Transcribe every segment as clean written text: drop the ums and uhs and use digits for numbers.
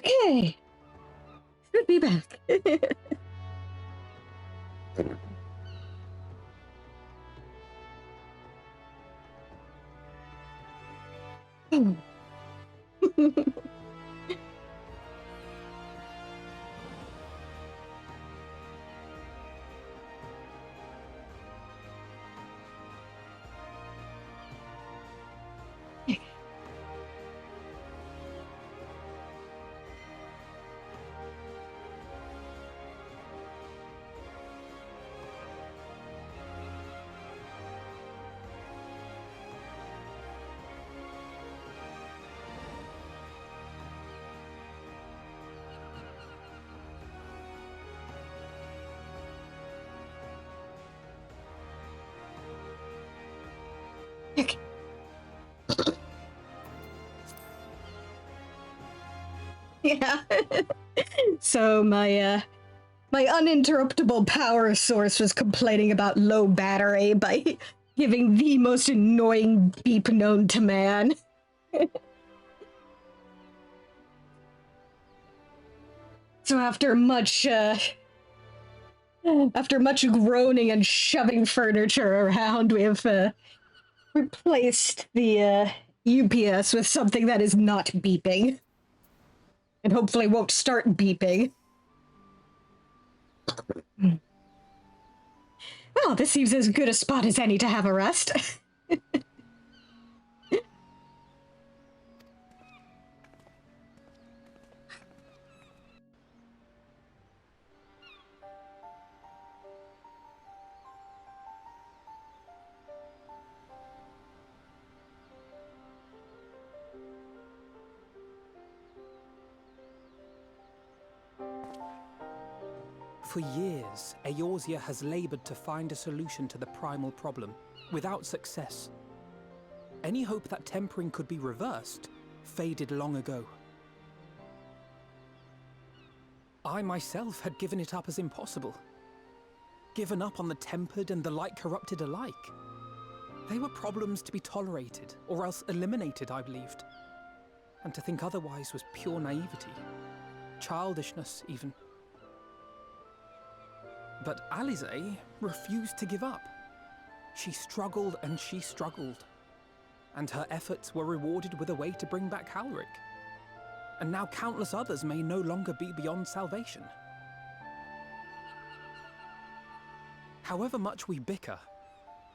Okay. Should be back. Yeah. So my uninterruptible power source was complaining about low battery by giving the most annoying beep known to man. So after much groaning and shoving furniture around, we have replaced the UPS with something that is not beeping. And hopefully won't start beeping. Well, this seems as good a spot as any to have a rest. For years, Eorzea has labored to find a solution to the primal problem, without success. Any hope that tempering could be reversed faded long ago. I myself had given it up as impossible. Given up on the tempered and the light-corrupted alike. They were problems to be tolerated, or else eliminated, I believed. And to think otherwise was pure naivety. Childishness, even. But Alisaie refused to give up. She struggled and she struggled. And her efforts were rewarded with a way to bring back Halric. And now countless others may no longer be beyond salvation. However much we bicker,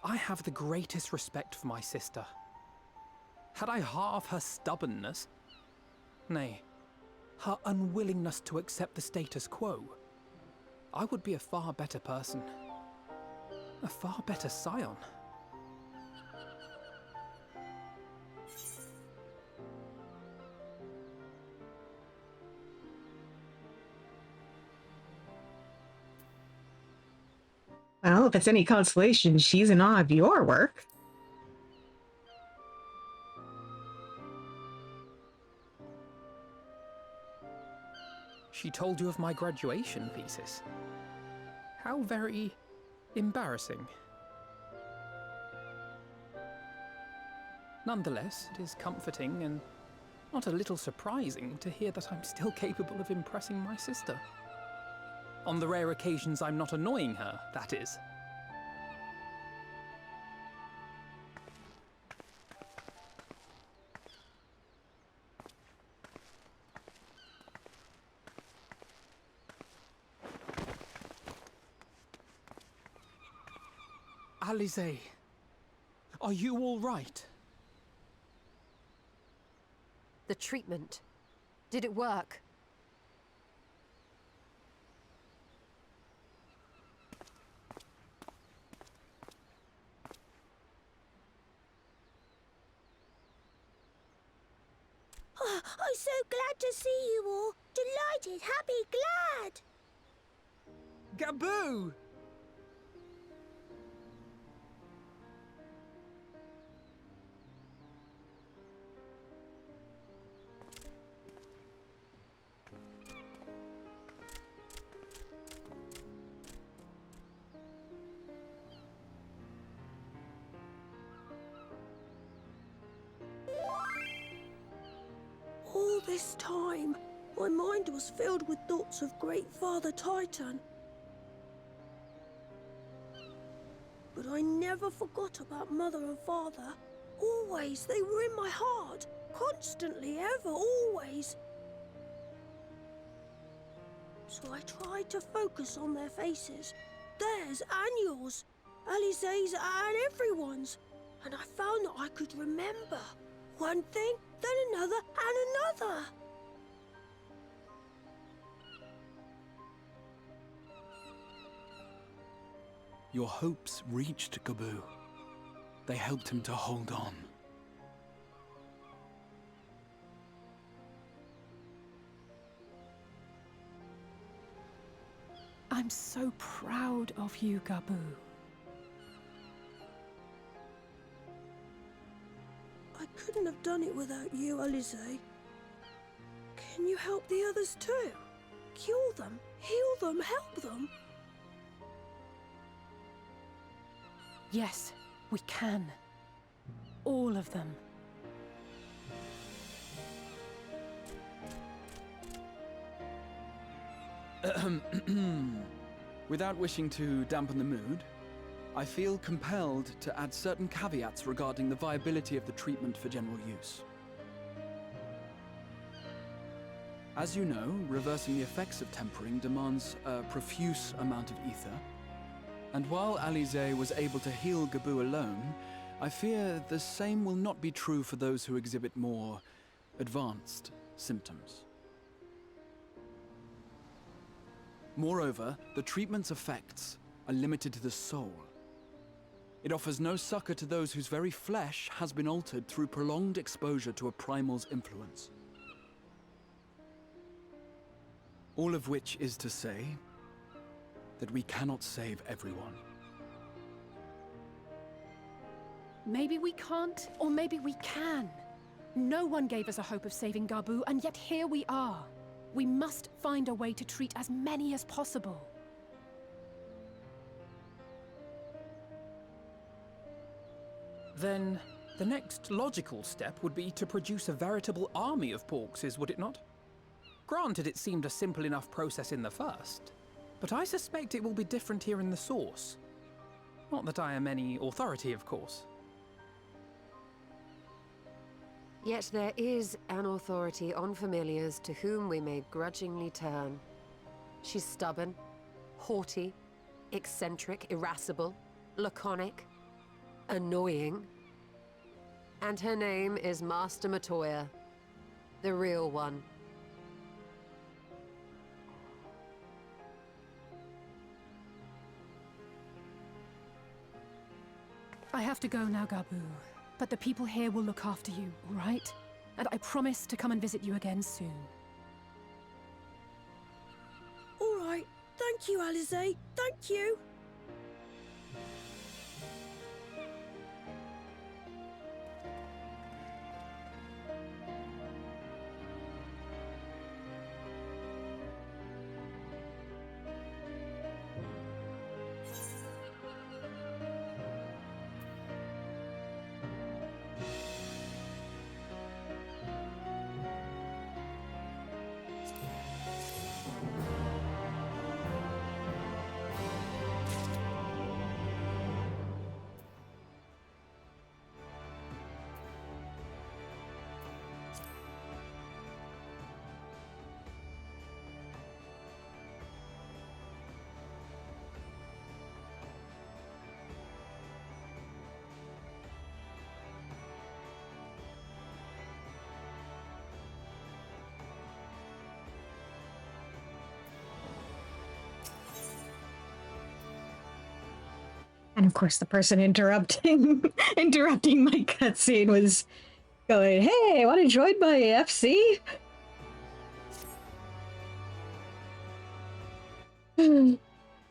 I have the greatest respect for my sister. Had I half her stubbornness, nay, her unwillingness to accept the status quo, I would be a far better person. A far better scion. Well, if it's any consolation, she's in awe of your work. She told you of my graduation thesis. How very embarrassing. Nonetheless, it is comforting and not a little surprising to hear that I'm still capable of impressing my sister. On the rare occasions I'm not annoying her, that is. Alisaie, are you all right? The treatment. Did it work? Oh, I'm so glad to see you all. Delighted, happy, glad. Gaboo! All this time, My mind was filled with thoughts of Great Father Titan. But I never forgot about Mother and Father. Always, they were in my heart. Constantly, ever, always. So I tried to focus on their faces. Theirs and yours. Alize's and everyone's. And I found that I could remember. One thing, then another, and another. Your hopes reached Gabu. They helped him to hold on. I'm so proud of you, Gabu. I couldn't have done it without you, Alize. Can you help the others too? Cure them, heal them, help them? Yes, we can. All of them. Without wishing to dampen the mood, I feel compelled to add certain caveats regarding the viability of the treatment for general use. As you know, reversing the effects of tempering demands a profuse amount of ether. And while Alize was able to heal Gabu alone, I fear the same will not be true for those who exhibit more advanced symptoms. Moreover, the treatment's effects are limited to the soul. It offers no succor to those whose very flesh has been altered through prolonged exposure to a primal's influence. All of which is to say that we cannot save everyone. Maybe we can't, or maybe we can. No one gave us a hope of saving Gabu, and yet here we are. We must find a way to treat as many as possible. Then the next logical step would be to produce a veritable army of porxies, would it not? Granted, it seemed a simple enough process in the first, but I suspect it will be different here in the source. Not that I am any authority, of course. Yet there is an authority on familiars to whom we may grudgingly turn. She's stubborn, haughty, eccentric, irascible, laconic, annoying. And her name is Master Matoya, the real one. I have to go now, Gabu. But the people here will look after you, all right? And I promise to come and visit you again soon. All right. Thank you, Alize. Thank you. And of course, the person interrupting my cutscene was going, "Hey, want to join my FC?"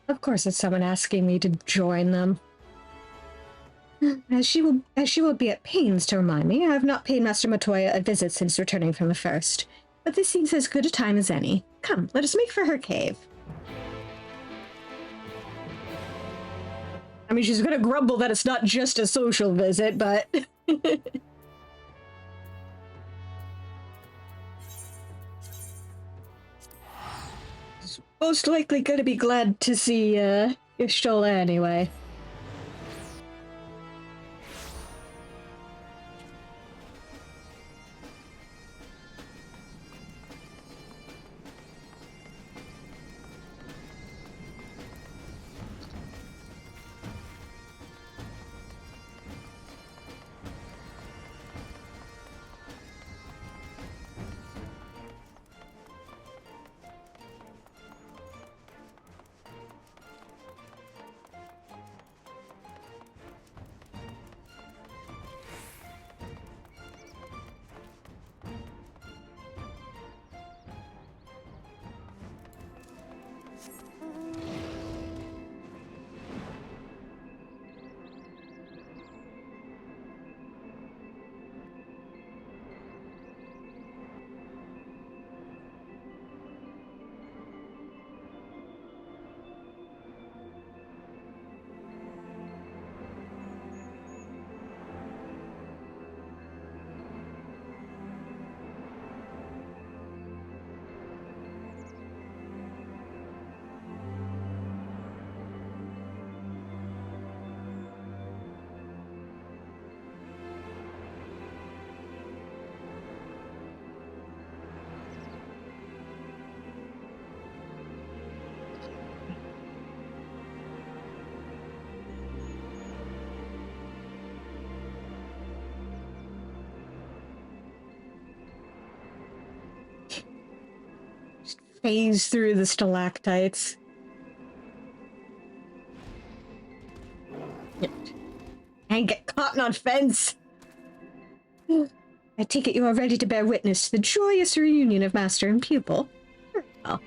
Of course, it's someone asking me to join them. As she will be at pains to remind me, I have not paid Master Matoya a visit since returning from the first. But this seems as good a time as any. Come, let us make for her cave. I mean, she's gonna grumble that it's not just a social visit, but... Most likely gonna be glad to see, Ishtola anyway. Phase through the stalactites. And get caught on fence. I take it you are ready to bear witness to the joyous reunion of master and pupil. Well.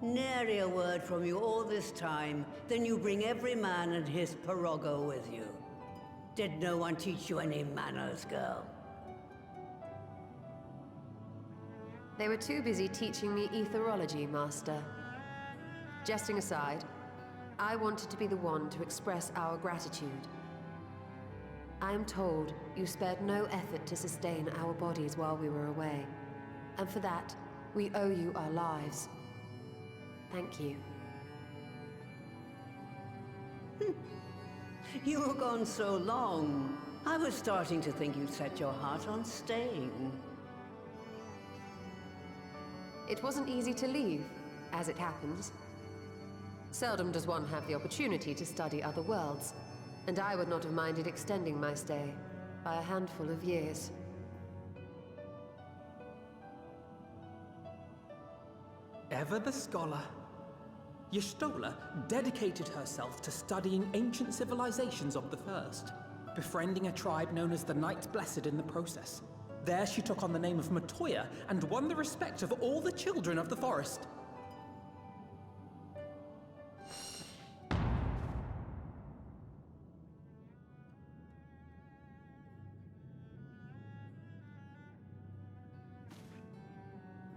Nary a word from you all this time, then you bring every man and his pirogo with you. Did no one teach you any manners, girl? They were too busy teaching me etherology, Master. Jesting aside, I wanted to be the one to express our gratitude. I am told you spared no effort to sustain our bodies while we were away, and for that, we owe you our lives. Thank you. You were gone so long. I was starting to think you'd set your heart on staying. It wasn't easy to leave, as it happens. Seldom does one have the opportunity to study other worlds, and I would not have minded extending my stay by a handful of years. Ever the scholar. Y'shtola dedicated herself to studying ancient civilizations of the First, befriending a tribe known as the Knights Blessed in the process. There she took on the name of Matoya and won the respect of all the children of the forest.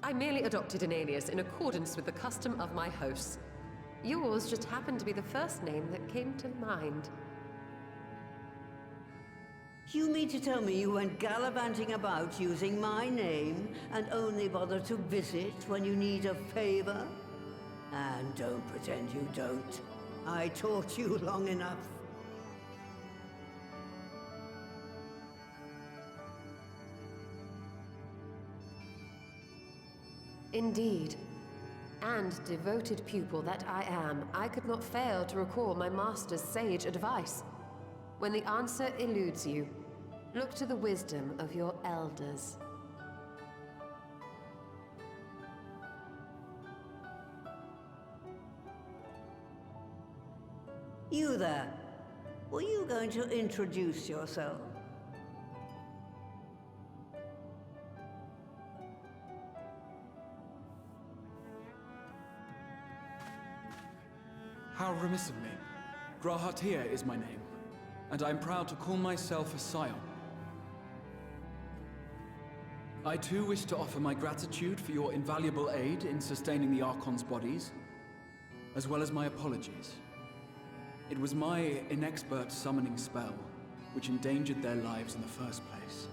I merely adopted an alias in accordance with the custom of my hosts. Yours just happened to be the first name that came to mind. You mean to tell me you went gallivanting about using my name and only bother to visit when you need a favor? And don't pretend you don't. I taught you long enough. Indeed. And devoted pupil that I am, I could not fail to recall my master's sage advice. When the answer eludes you, look to the wisdom of your elders. You there. Were you going to introduce yourself? How remiss of me. Grahatia is my name, and I'm proud to call myself a scion. I too wish to offer my gratitude for your invaluable aid in sustaining the Archon's bodies, as well as my apologies. It was my inexpert summoning spell which endangered their lives in the first place.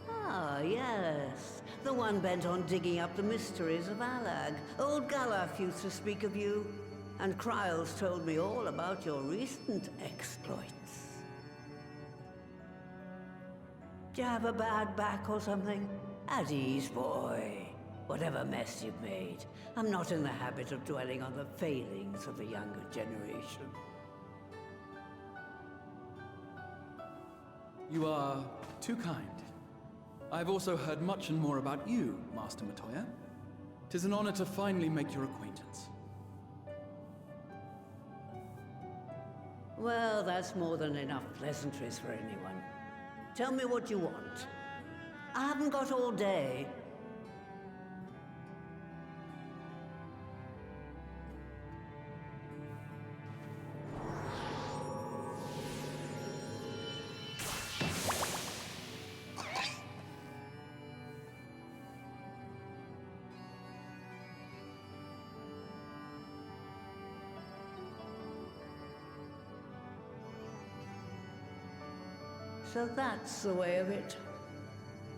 Ah, yes. The one bent on digging up the mysteries of Alag. Old Galaf used to speak of you, and Kryles told me all about your recent exploits. Do you have a bad back or something? At ease, boy. Whatever mess you've made, I'm not in the habit of dwelling on the failings of the younger generation. You are too kind. I've also heard much and more about you, Master Matoya. 'Tis an honor to finally make your acquaintance. Well, that's more than enough pleasantries for anyone. Tell me what you want. I haven't got all day. So that's the way of it.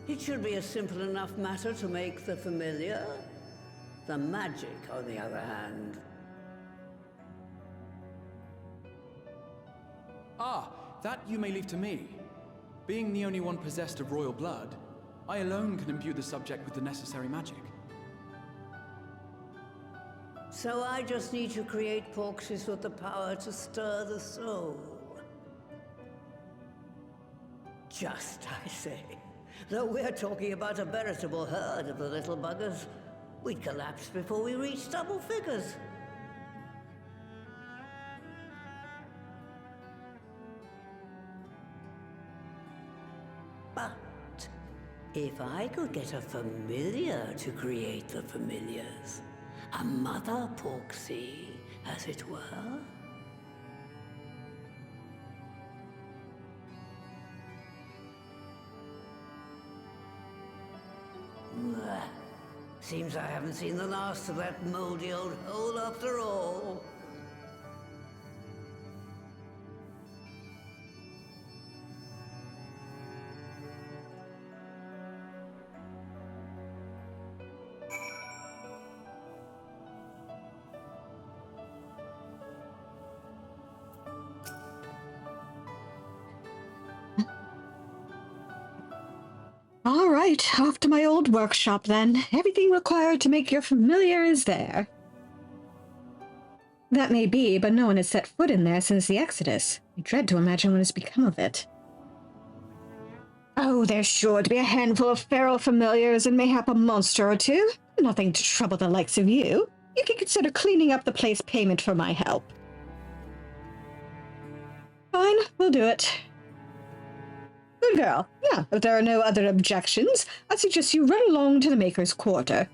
It should be a simple enough matter to make the familiar. The magic, on the other hand. Ah, that you may leave to me. Being the only one possessed of royal blood, I alone can imbue the subject with the necessary magic. So I just need to create porxies with the power to stir the soul. Just, I say. Though we're talking about a veritable herd of the little buggers, we'd collapse before we reached double figures. But if I could get a familiar to create the familiars, a mother porxie, as it were. Seems I haven't seen the last of that moldy old hole after all. All right, off to my old workshop then. Everything required to make your familiar is there. That may be, but no one has set foot in there since the Exodus. I dread to imagine what has become of it. Oh, there's sure to be a handful of feral familiars and mayhap a monster or two. Nothing to trouble the likes of you. You can consider cleaning up the place payment for my help. Fine, we'll do it. Good girl. Yeah, if there are no other objections, I suggest you run along to the Maker's Quarter.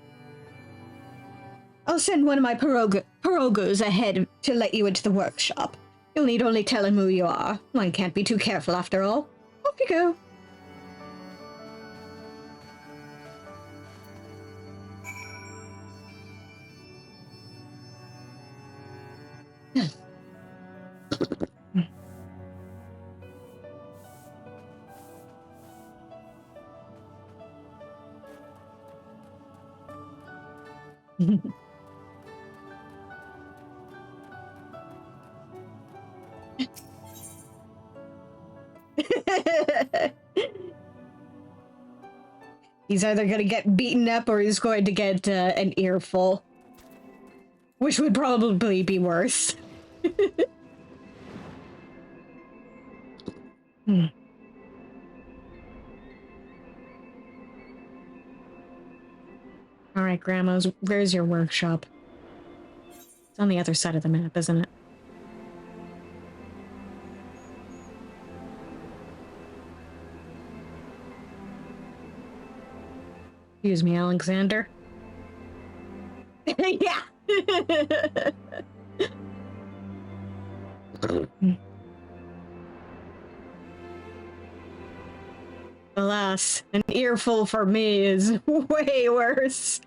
I'll send one of my pierogos ahead to let you into the workshop. You'll need only tell him who you are. One can't be too careful after all. Off you go. He's either going to get beaten up or he's going to get an earful. Which would probably be worse. Alright, Grandma's, where's your workshop? It's on the other side of the map, isn't it? Excuse me, Alexander. Yeah! Alas, an earful for me is way worse.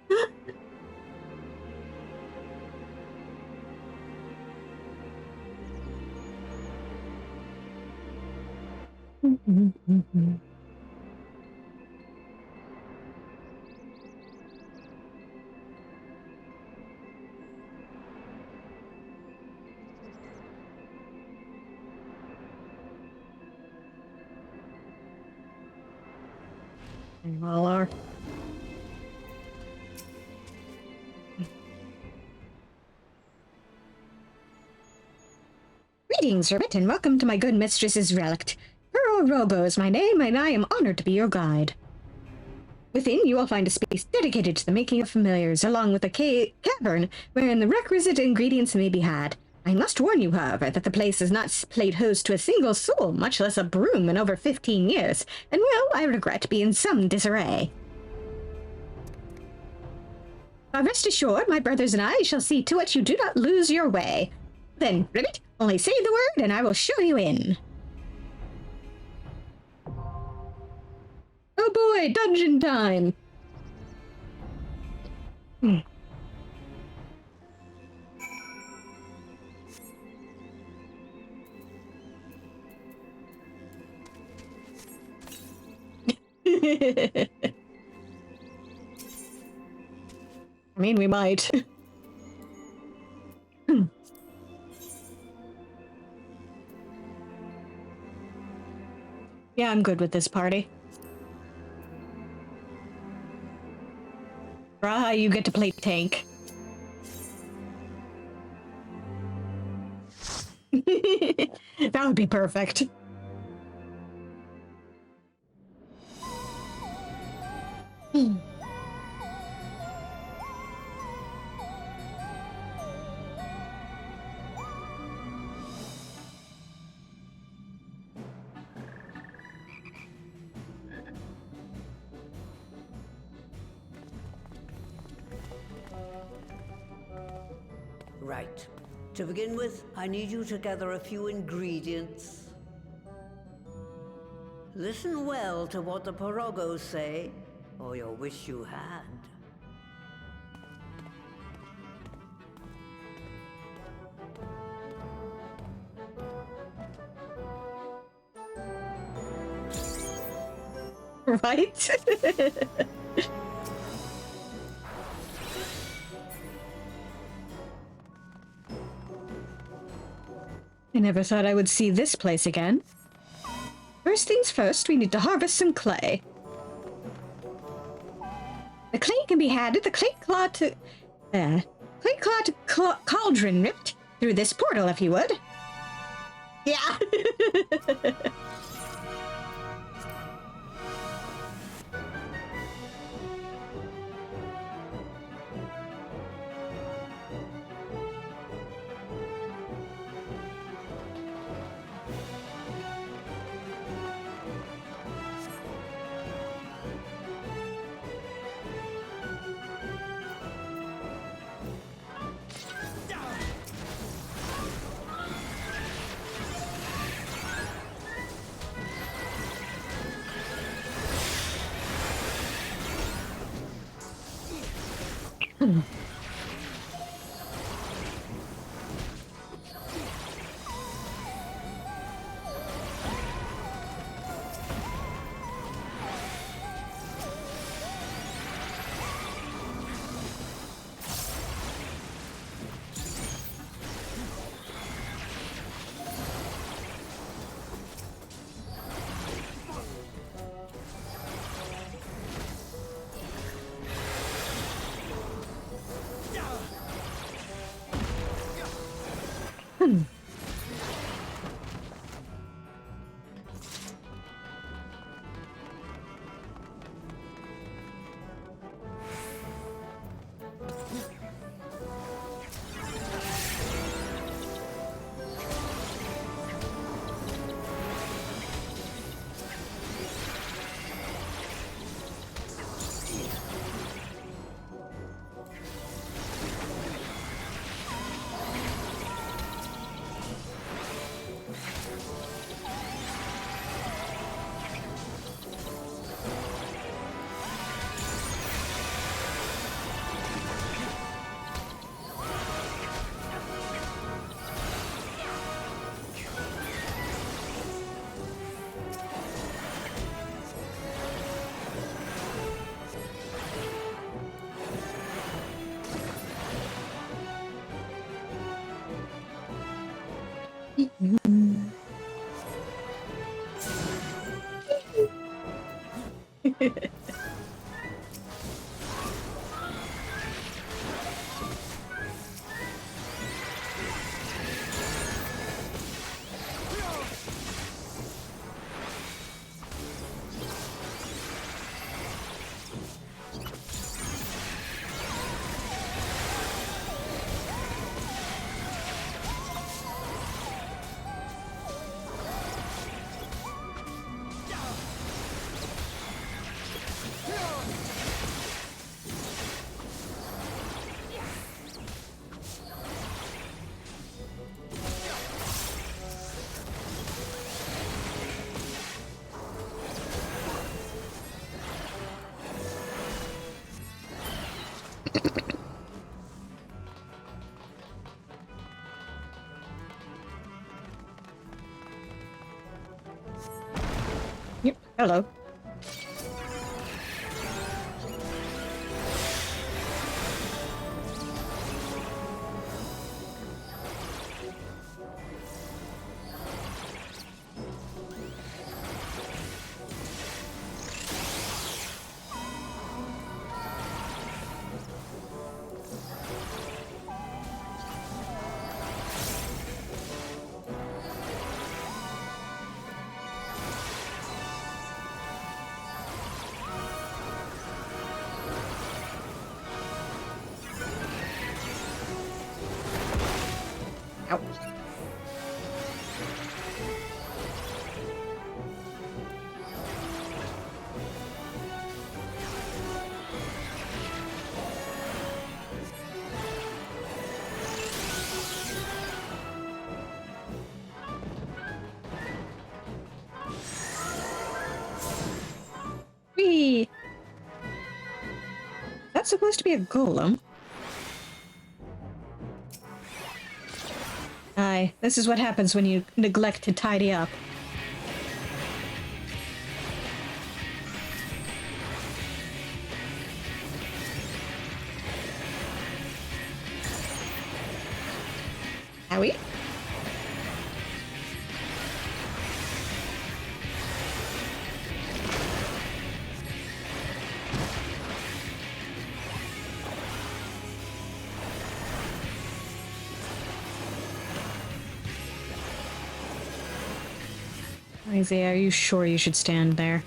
Well, Greetings, Ribbit, and welcome to my good mistress's relict. Pearl Robo is my name, and I am honored to be your guide. Within, you will find a space dedicated to the making of familiars, along with a cavern wherein the requisite ingredients may be had. I must warn you, however, that the place has not played host to a single soul, much less a broom, in over 15 years, and will, I regret, be in some disarray. Rest assured, my brothers and I shall see to it you do not lose your way. Then, Ribbit, only say the word, and I will show you in. Oh boy, dungeon time! I mean, we might. Yeah, I'm good with this party. Raha, you get to play tank. That would be perfect. Right. To begin with, I need you to gather a few ingredients. Listen well to what the Porogos say, or you'll wish you had. Right? I never thought I would see this place again. First things first, we need to harvest some clay. The clay can be had at the clay-clot cauldron ripped through this portal, if you would. Yeah. Yep. Hello. Ow. Whee! That's supposed to be a golem. Aye, this is what happens when you neglect to tidy up. Howie? Isaiah, are you sure you should stand there?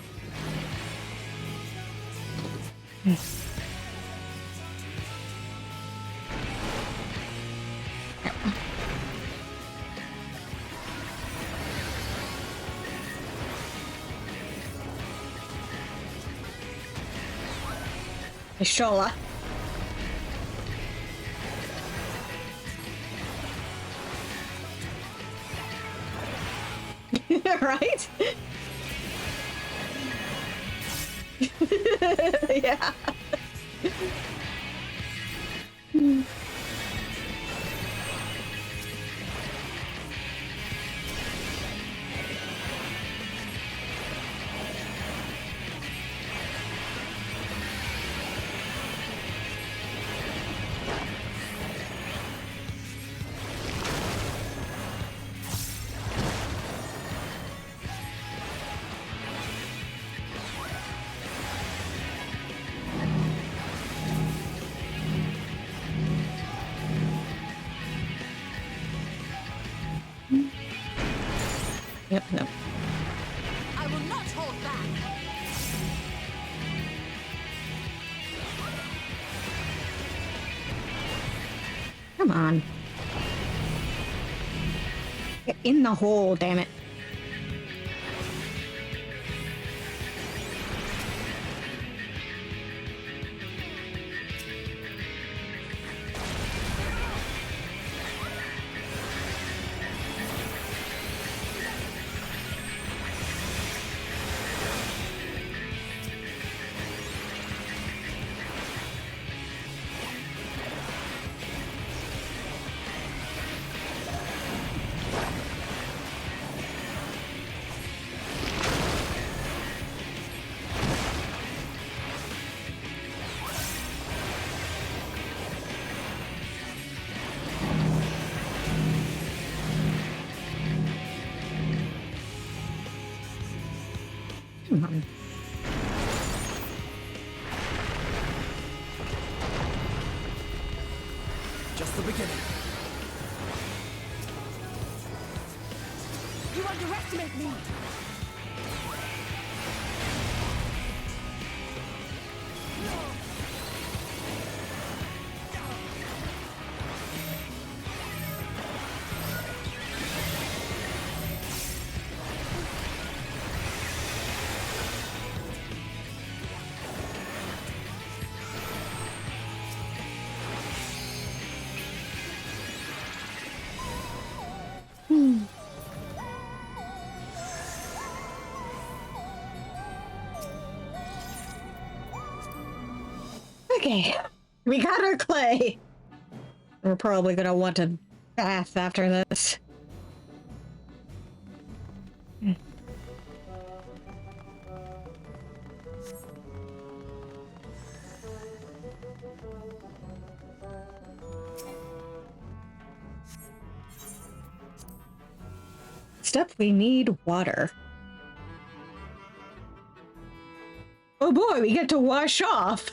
Shola. Right? Yeah. Yep, no. I will not hold back. Come on. Get in the hole, damn it. Just the beginning. You underestimate me! Okay, we got our clay. We're probably gonna want a bath after this. Next up, we need water. Oh boy, we get to wash off.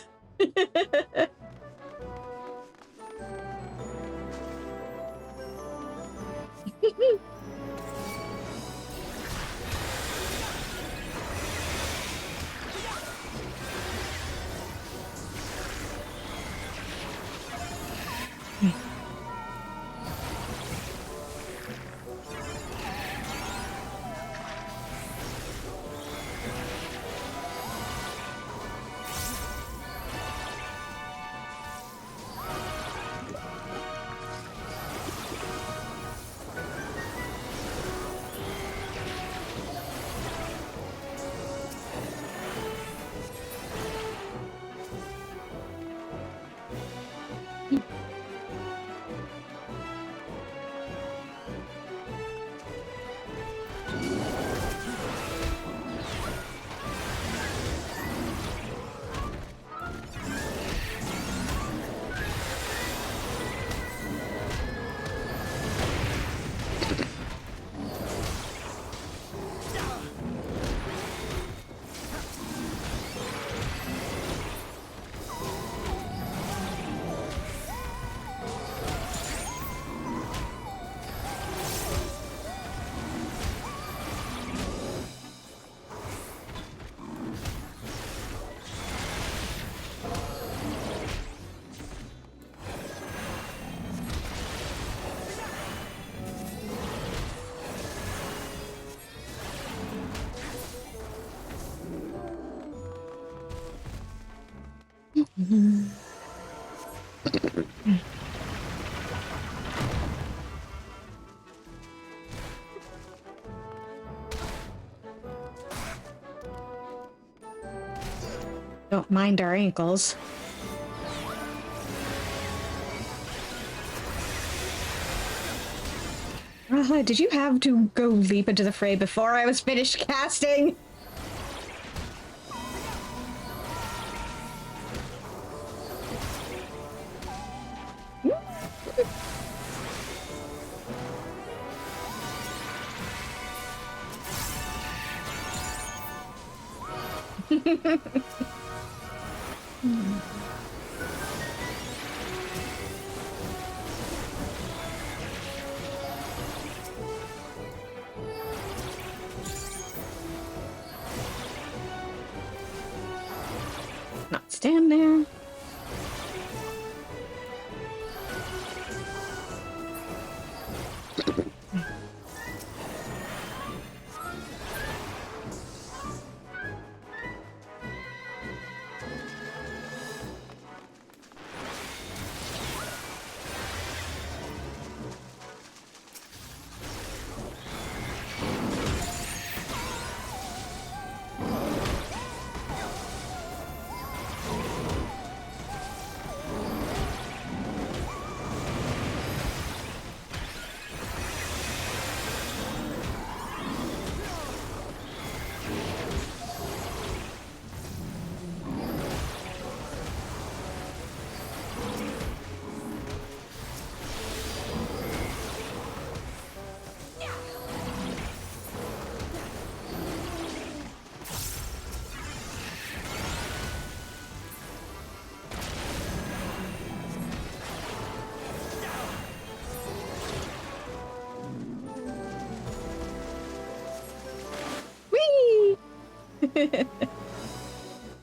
Don't mind our ankles. Did you have to go leap into the fray before I was finished casting? Not stand there.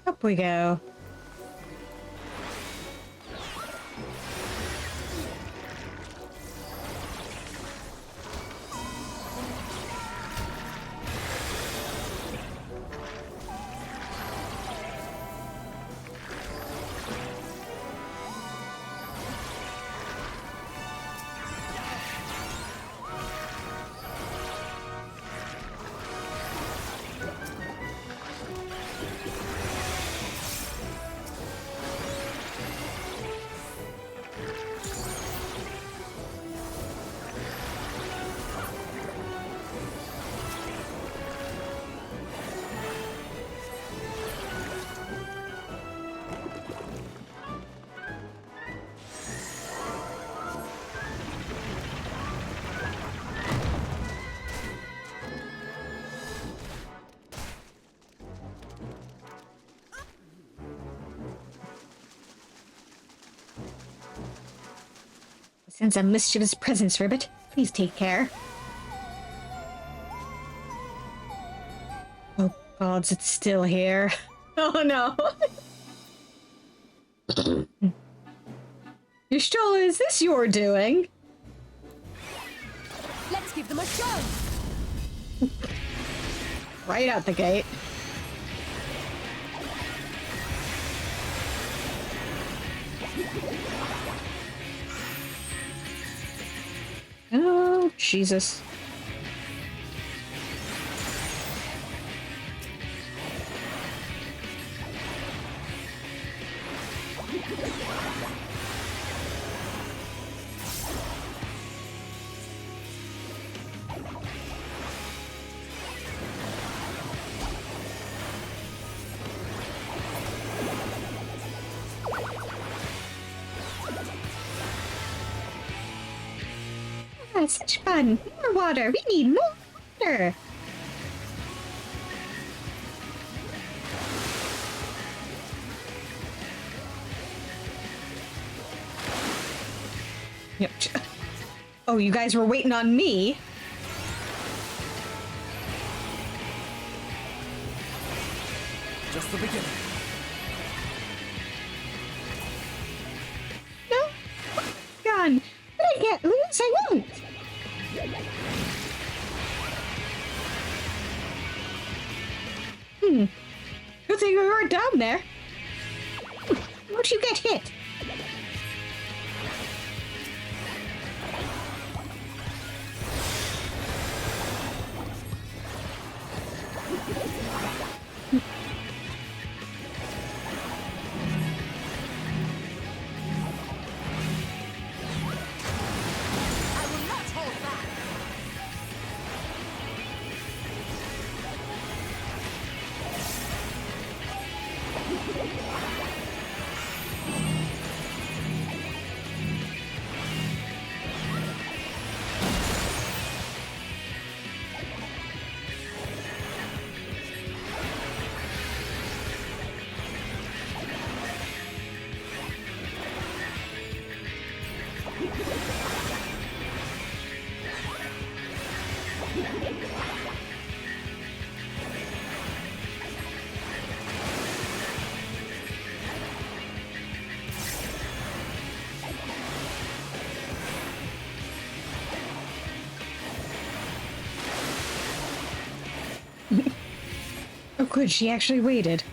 Up we go. Sense a mischievous presence, Ribbit. Please take care. Oh gods, it's still here. Oh no. Y'shtola, is this your doing? Let's give them a show! Right out the gate. Oh, Jesus. Ah, such fun. More water. We need more water. Yep. Oh, you guys were waiting on me. Just the beginning. No? Gone. But I can't lose. I won't. Good thing we weren't down there. How'd you get hit? I will not hold back. Oh, good. She actually waited.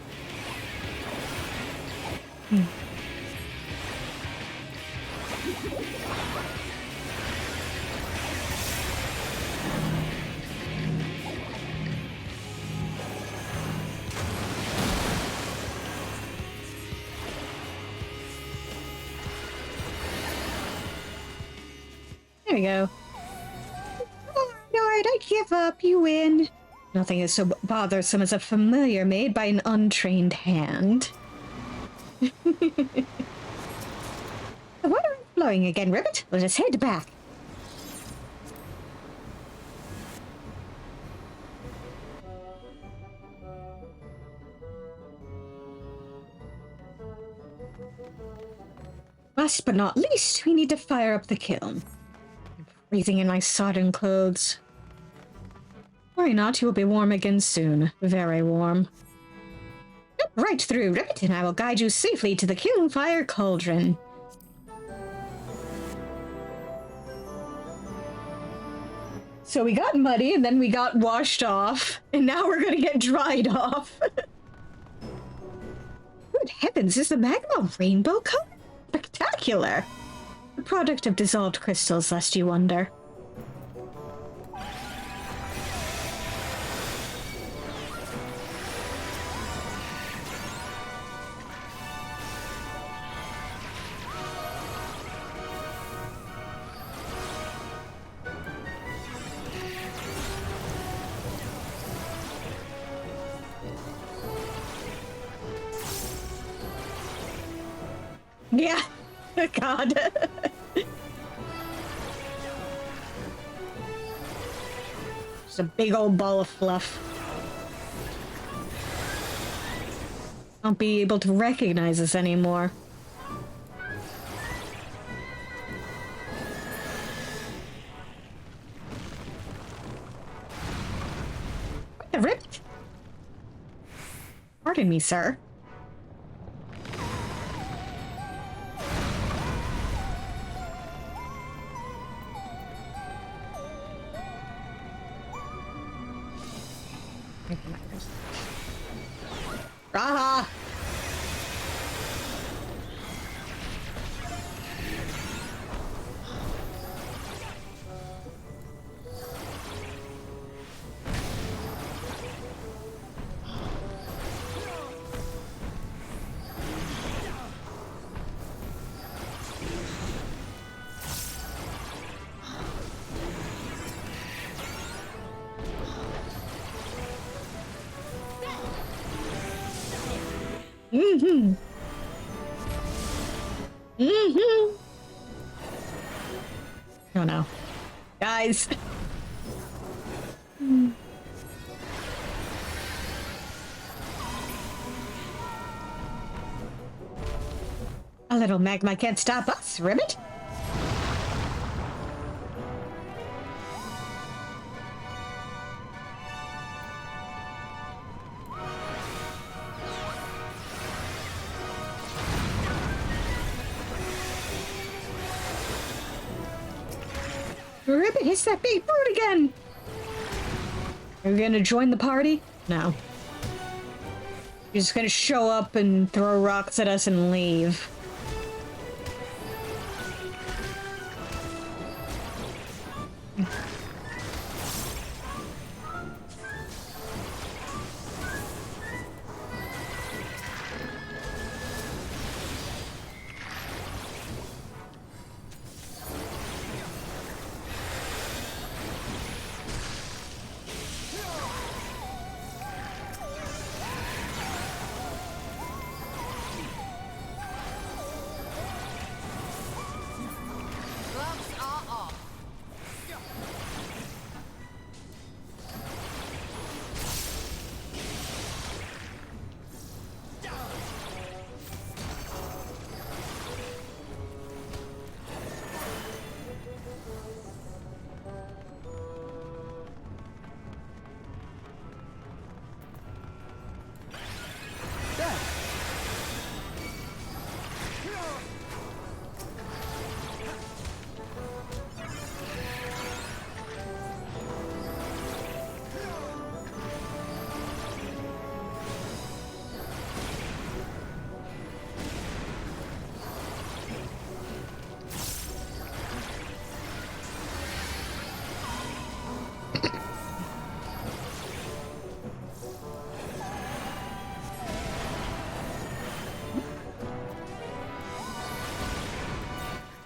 There we go. Oh, Lord, I give up. You win. Nothing is so bothersome as a familiar made by an untrained hand. The water is flowing again, Ribbit. Let us head back. Last but not least, we need to fire up the kiln. I'm freezing in my sodden clothes. Worry not, you will be warm again soon. Very warm. Right through, Ribbit, and I will guide you safely to the kiln fire cauldron. So we got muddy, and then we got washed off, and now we're gonna get dried off. Good heavens, is the magma rainbow color? Spectacular! The product of dissolved crystals, lest you wonder. Yeah. God. Just a big old ball of fluff. Won't be able to recognize us anymore. What the rip? Pardon me, sir. Raha! Mm-hmm. Mm-hmm. Oh no. Guys. A little magma can't stop us, Ribbit. Ribbit hits that big bird again! Are you gonna join the party? No. You're just gonna show up and throw rocks at us and leave.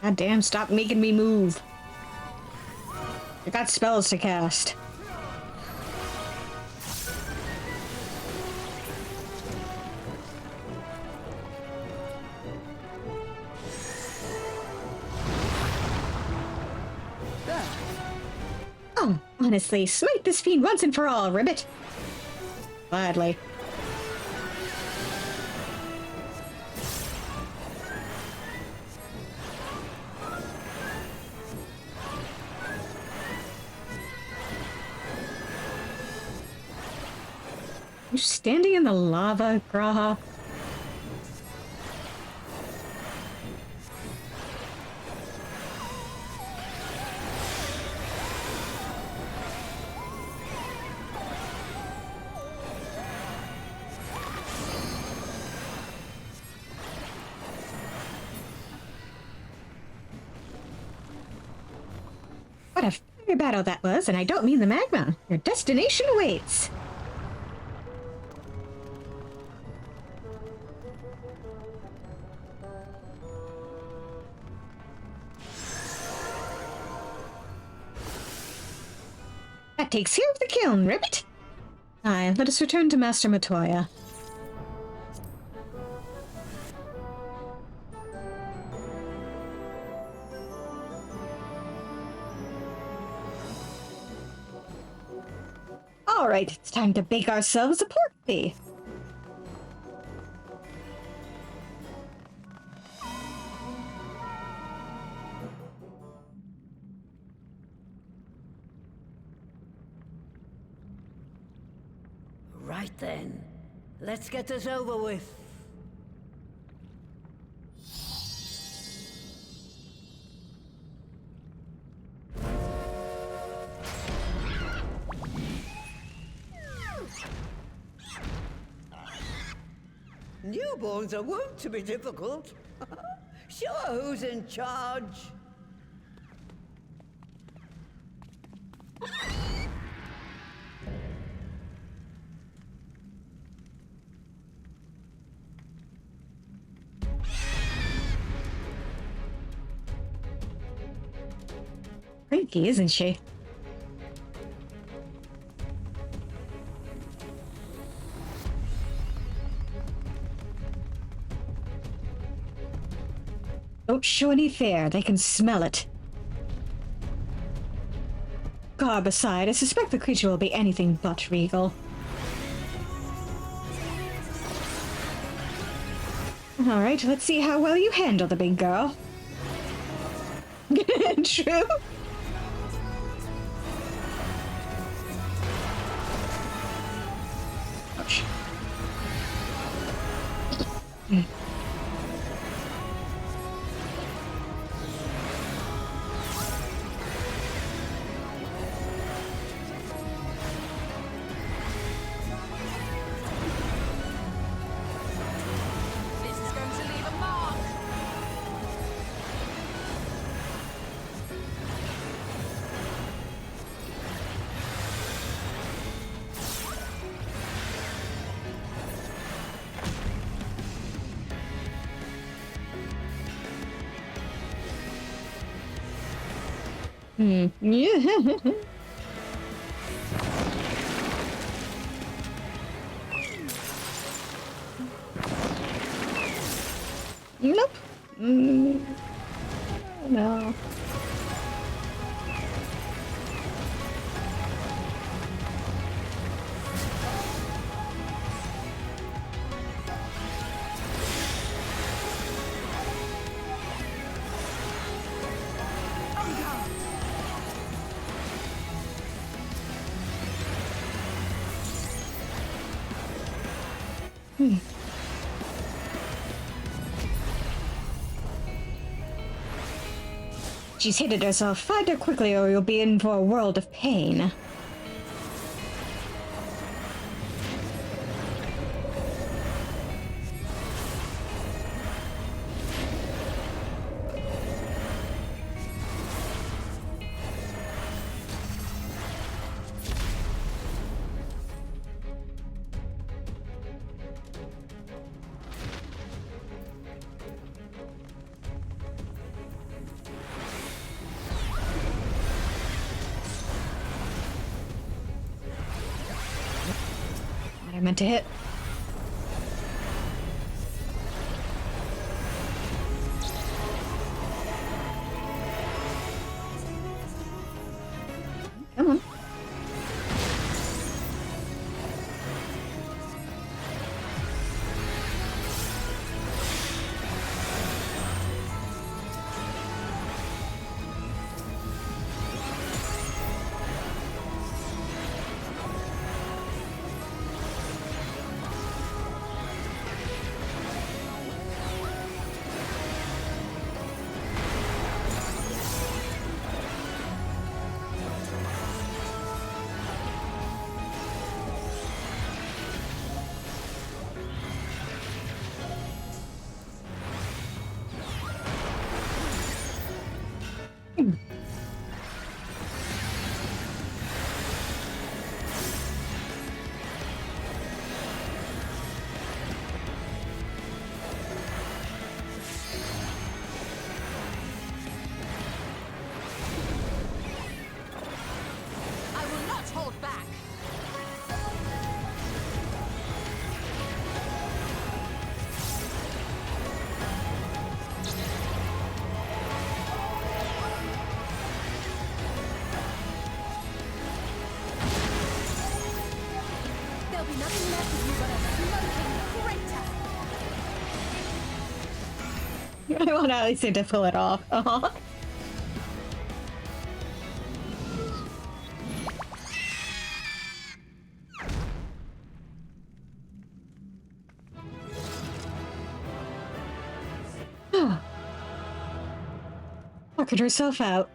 God damn, stop making me move. I got spells to cast. Oh, honestly, smite this fiend once and for all, Ribbit. Gladly. You're standing in the lava, Graha. What a fire battle that was, and I don't mean the magma. Your destination awaits. That takes care of the kiln, Ribbit. Aye, let us return to Master Matoya. All right, it's time to bake ourselves a porky. Right then. Let's get this over with. Newborns are wont to be difficult. Sure, who's in charge? Freaky, isn't she? Don't show any fear, they can smell it. Garb aside, I suspect the creature will be anything but regal. Alright, let's see how well you handle the big girl. True. Ouch. Yeah. Nope. No. She's hit it herself. Find her quickly or you'll be in for a world of pain. I meant to hit. Come on. I want to at least say to pull it off. Uh-huh. Tuckered herself out.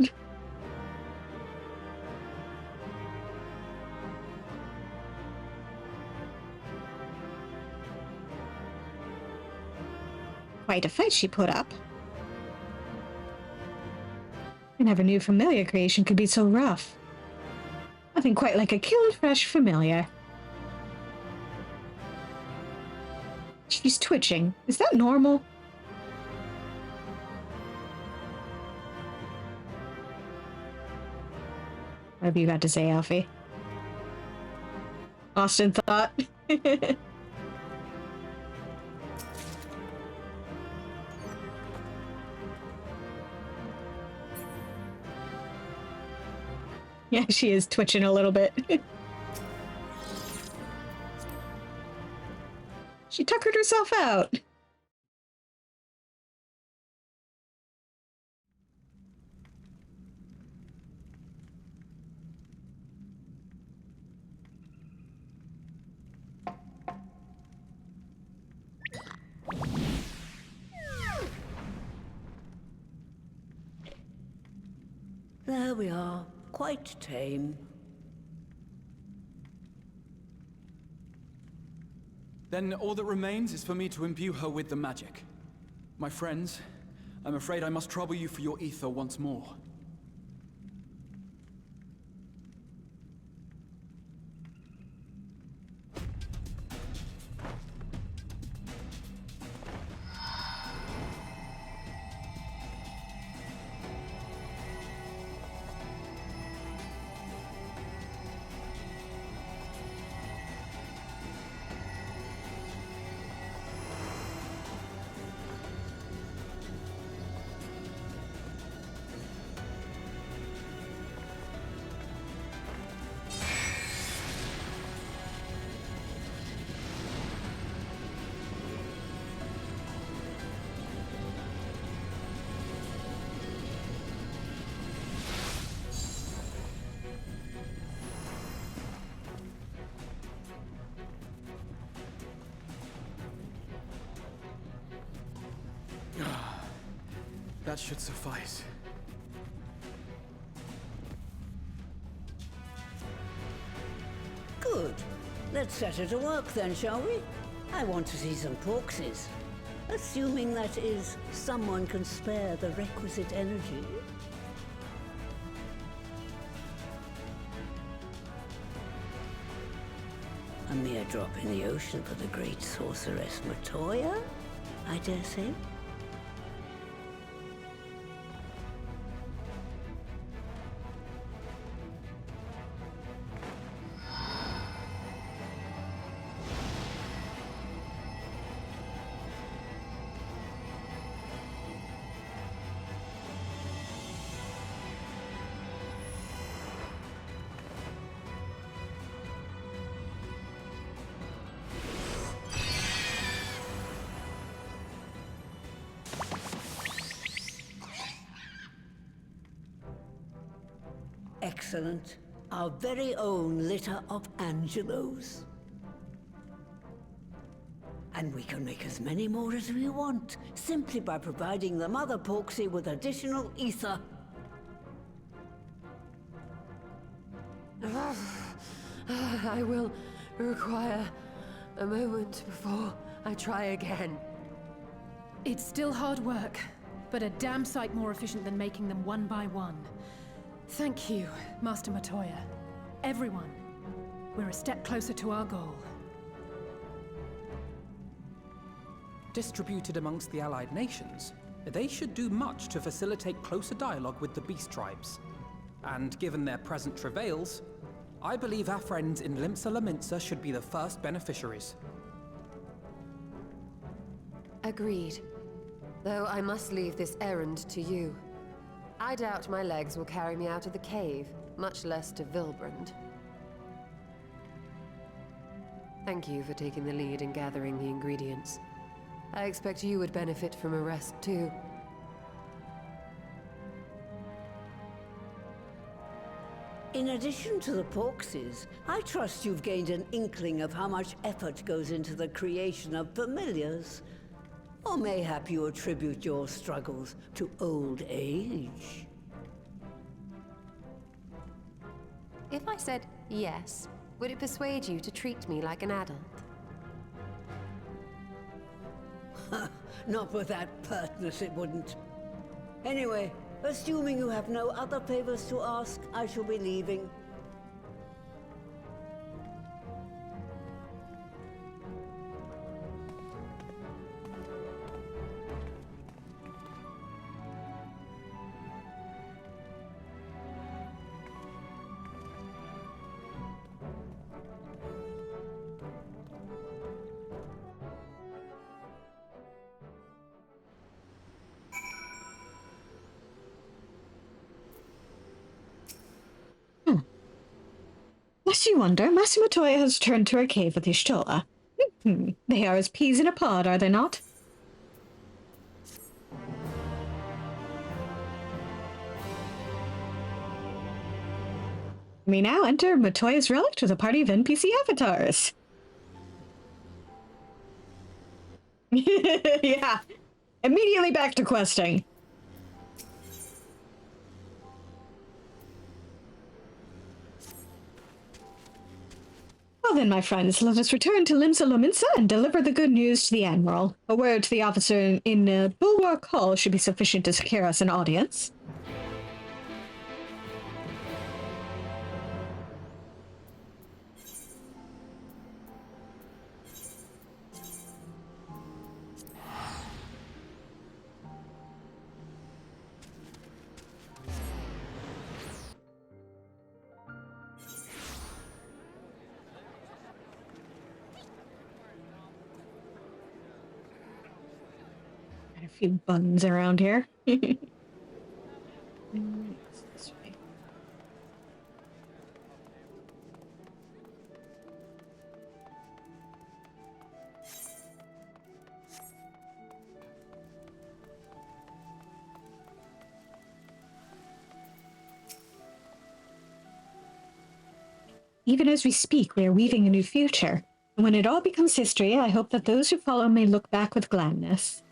Quite a fight she put up. I never knew familiar creation could be so rough. Nothing quite like a killed fresh familiar. She's twitching. Is that normal? What have you got to say, Alfie? Austin thought. Yeah, she is twitching a little bit. She tuckered herself out. There we are. Quite tame. Then all that remains is for me to imbue her with the magic. My friends, I'm afraid I must trouble you for your ether once more. That should suffice. Good. Let's set her to work then, shall we? I want to see some porxies. Assuming that is, someone can spare the requisite energy. A mere drop in the ocean for the great sorceress Matoya, I dare say. Excellent. Our very own litter of Angelos. And we can make as many more as we want, simply by providing the mother porxie with additional ether. I will require a moment before I try again. It's still hard work, but a damn sight more efficient than making them one by one. Thank you, Master Matoya. Everyone, we're a step closer to our goal. Distributed amongst the allied nations, they should do much to facilitate closer dialogue with the beast tribes. And given their present travails, I believe our friends in Limsa Laminsa should be the first beneficiaries. Agreed. Though I must leave this errand to you. I doubt my legs will carry me out of the cave, much less to Vilbrand. Thank you for taking the lead in gathering the ingredients. I expect you would benefit from a rest too. In addition to the porxies, I trust you've gained an inkling of how much effort goes into the creation of familiars. Or mayhap you attribute your struggles to old age? If I said yes, would it persuade you to treat me like an adult? Not with that pertness, it wouldn't. Anyway, assuming you have no other favors to ask, I shall be leaving. Lest you wonder, Master Matoya has returned to her cave with Ishtola. They are as peas in a pod, are they not? We now enter Matoya's relic with a party of NPC avatars. Yeah. Immediately back to questing. Well then, my friends, let us return to Limsa Lominsa and deliver the good news to the Admiral. A word to the officer in Bulwark Hall should be sufficient to secure us an audience. Got a few buns around here. This way. Even as we speak, we are weaving a new future. And when it all becomes history, I hope that those who follow may look back with gladness.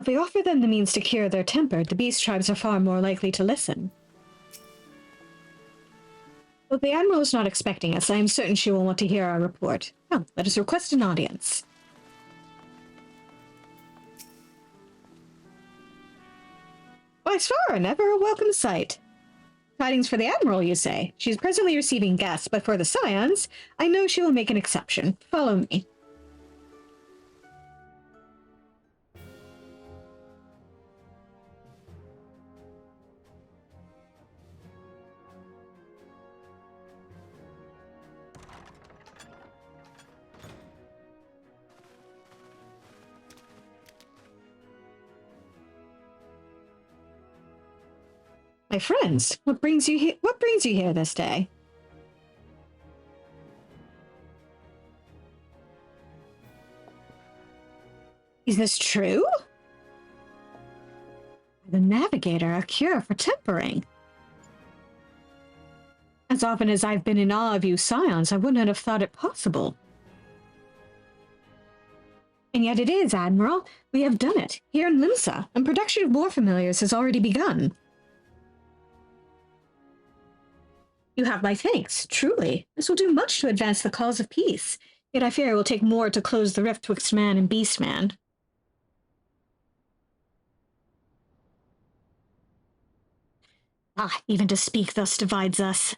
If we offer them the means to cure their temper, the beast tribes are far more likely to listen. Though the Admiral is not expecting us, I am certain she will want to hear our report. Come, let us request an audience. By far, never a welcome sight. Tidings for the Admiral, you say? She is presently receiving guests, but for the Scions, I know she will make an exception. Follow me. My friends, what brings you here this day? Is this true? The Navigator, a cure for tempering. As often as I've been in awe of you Scions, I wouldn't have thought it possible. And yet it is, Admiral. We have done it, here in Limsa, and production of war familiars has already begun. You have my thanks, truly. This will do much to advance the cause of peace, yet I fear it will take more to close the rift twixt man and beastman. Ah, even to speak thus divides us.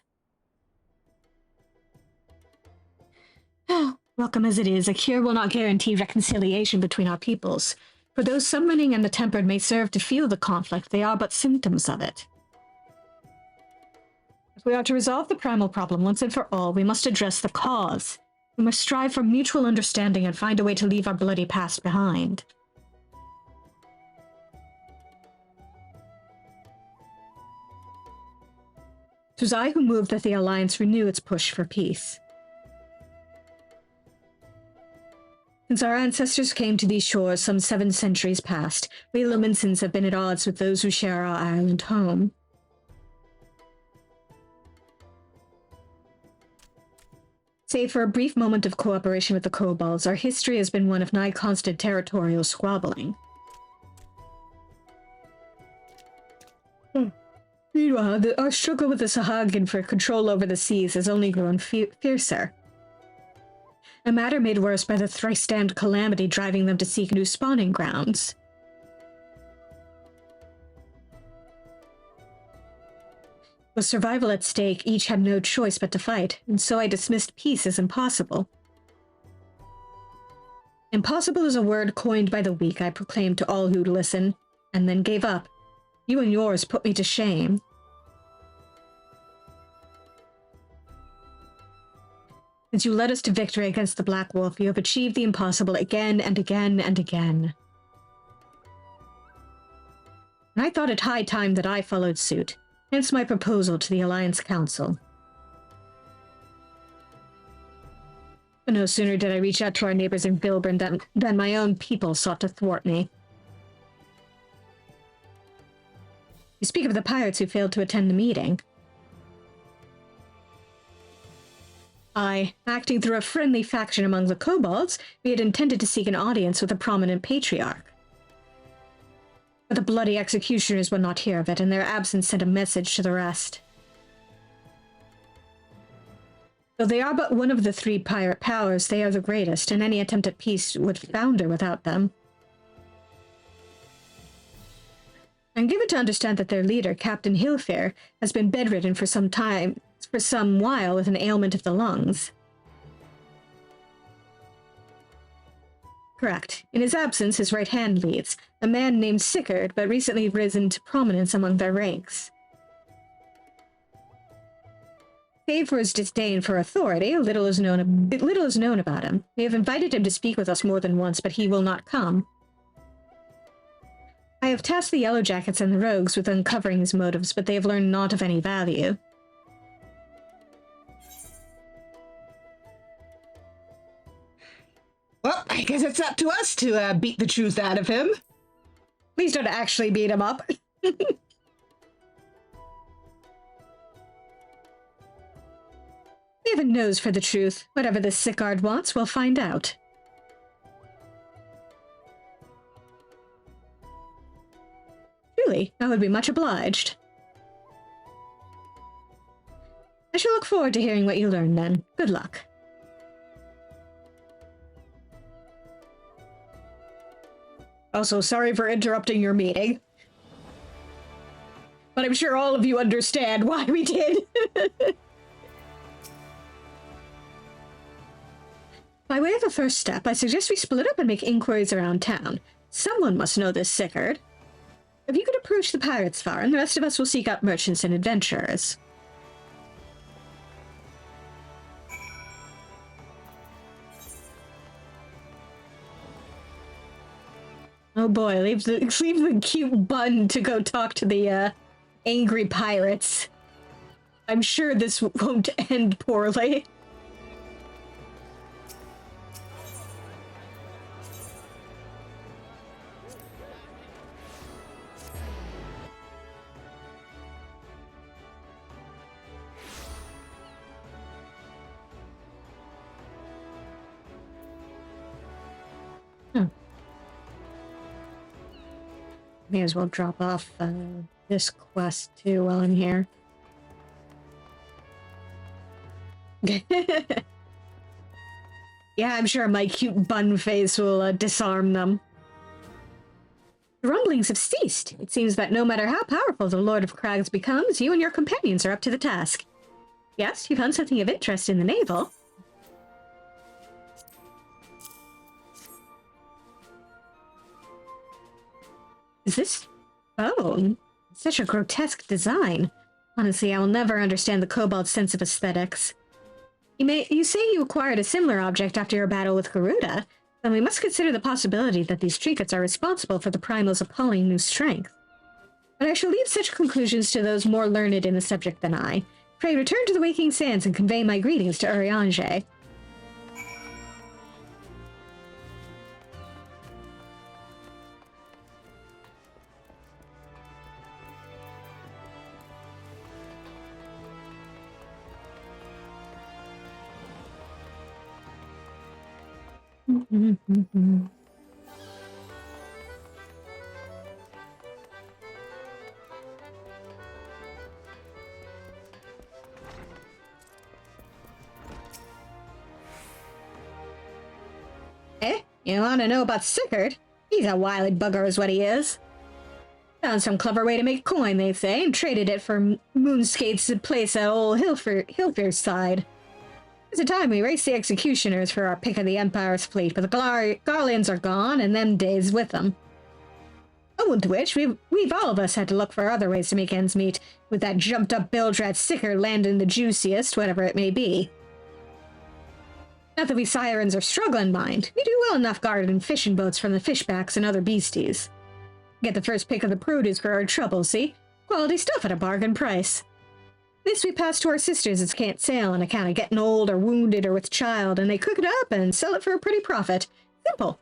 Oh, welcome as it is, a cure will not guarantee reconciliation between our peoples. For though summoning and the tempered may serve to fuel the conflict, they are but symptoms of it. If we are to resolve the primal problem once and for all, we must address the cause. We must strive for mutual understanding and find a way to leave our bloody past behind. It was I who moved that the Alliance renew its push for peace. Since our ancestors came to these shores some 7 centuries past, we Luminsons have been at odds with those who share our island home. Save for a brief moment of cooperation with the kobolds, our history has been one of nigh constant territorial squabbling. Meanwhile, our struggle with the Sahagin for control over the seas has only grown fiercer. A matter made worse by the thrice-damned calamity driving them to seek new spawning grounds. With survival at stake, each had no choice but to fight, and so I dismissed peace as impossible. Impossible is a word coined by the weak, I proclaimed to all who'd listen, and then gave up. You and yours put me to shame. Since you led us to victory against the Black Wolf, you have achieved the impossible again and again and again. And I thought it high time that I followed suit, hence my proposal to the Alliance Council. But no sooner did I reach out to our neighbors in Vilburn than my own people sought to thwart me. You speak of the pirates who failed to attend the meeting. Acting through a friendly faction among the kobolds, we had intended to seek an audience with a prominent patriarch. But the bloody executioners would not hear of it, and their absence sent a message to the rest. Though they are but one of the 3 pirate powers, they are the greatest, and any attempt at peace would founder without them. I'm given to understand that their leader, Captain Hilfair, has been bedridden for some while with an ailment of the lungs. Correct. In his absence, his right hand leads, a man named Sickard, but recently risen to prominence among their ranks. Save for his disdain for authority, little is known about him. We have invited him to speak with us more than once, but he will not come. I have tasked the Yellowjackets and the Rogues with uncovering his motives, but they have learned naught of any value. Well, I guess it's up to us to beat the truth out of him. Please don't actually beat him up. We have a nose for the truth. Whatever this Sickard wants, we'll find out. Truly, I would be much obliged. I shall look forward to hearing what you learn then. Good luck. Also, sorry for interrupting your meeting. But I'm sure all of you understand why we did. By way of a first step, I suggest we split up and make inquiries around town. Someone must know this Sickard. If you could approach the pirates' farm, the rest of us will seek out merchants and adventurers. Oh boy, leave the cute bun to go talk to the angry pirates. I'm sure this won't end poorly. May as well drop off this quest too while I'm here. Yeah, I'm sure my cute bun face will disarm them. The rumblings have ceased. It seems that no matter how powerful the Lord of Crags becomes, you and your companions are up to the task. Yes, you found something of interest in the navel. Is this bone? Such a grotesque design. Honestly, I will never understand the kobold's sense of aesthetics. You say you acquired a similar object after your battle with Garuda, then we must consider the possibility that these trinkets are responsible for the Primal's appalling new strength. But I shall leave such conclusions to those more learned in the subject than I. Pray return to the Waking Sands and convey my greetings to Urianger. Eh? You want to know about Sickard? He's a wily bugger is what he is. Found some clever way to make coin, they say, and traded it for moonskates to place at old Hilfir's side. There's a time we raced the executioners for our pick of the Empire's fleet, but the Garlands are gone, and them days with them. Owing to which, we've all of us had to look for other ways to make ends meet, with that jumped-up bilge-rat Sickard landing the juiciest, whatever it may be. Not that we sirens are struggling, mind. We do well enough guarding fishing boats from the fishbacks and other beasties. Get the first pick of the produce for our trouble, see? Quality stuff at a bargain price. This we pass to our sisters as can't sail on account of getting old or wounded or with child, and they cook it up and sell it for a pretty profit. Simple.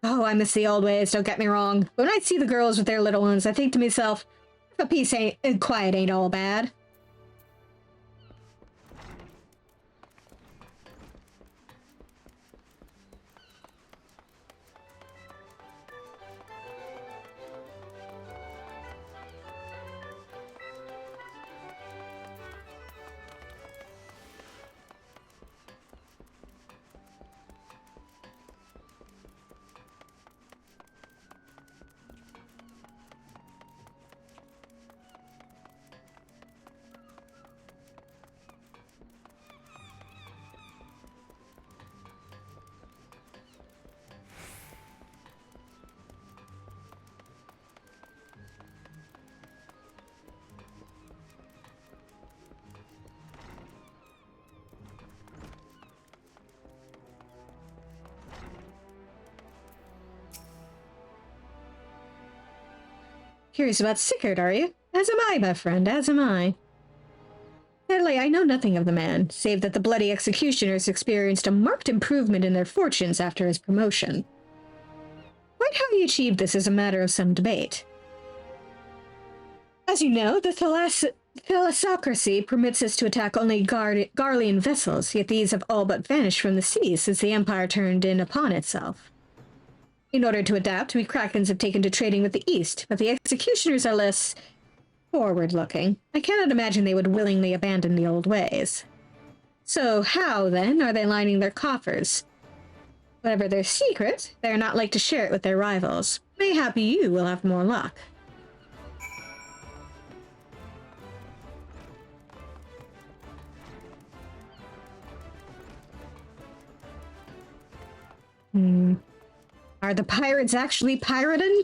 Oh, I miss the old ways, don't get me wrong. But when I see the girls with their little ones, I think to myself, a peace and quiet ain't all bad. Curious about Sickard, are you? As am I, my friend, as am I. Sadly, I know nothing of the man, save that the bloody executioners experienced a marked improvement in their fortunes after his promotion. Quite how he achieved this is a matter of some debate. As you know, the thalassocracy permits us to attack only Garlean vessels, yet these have all but vanished from the sea since the Empire turned in upon itself. In order to adapt, we Krakens have taken to trading with the East, but the executioners are less forward-looking. I cannot imagine they would willingly abandon the old ways. So how, then, are they lining their coffers? Whatever their secret, they are not like to share it with their rivals. Mayhap you will have more luck. Are the pirates actually pirating?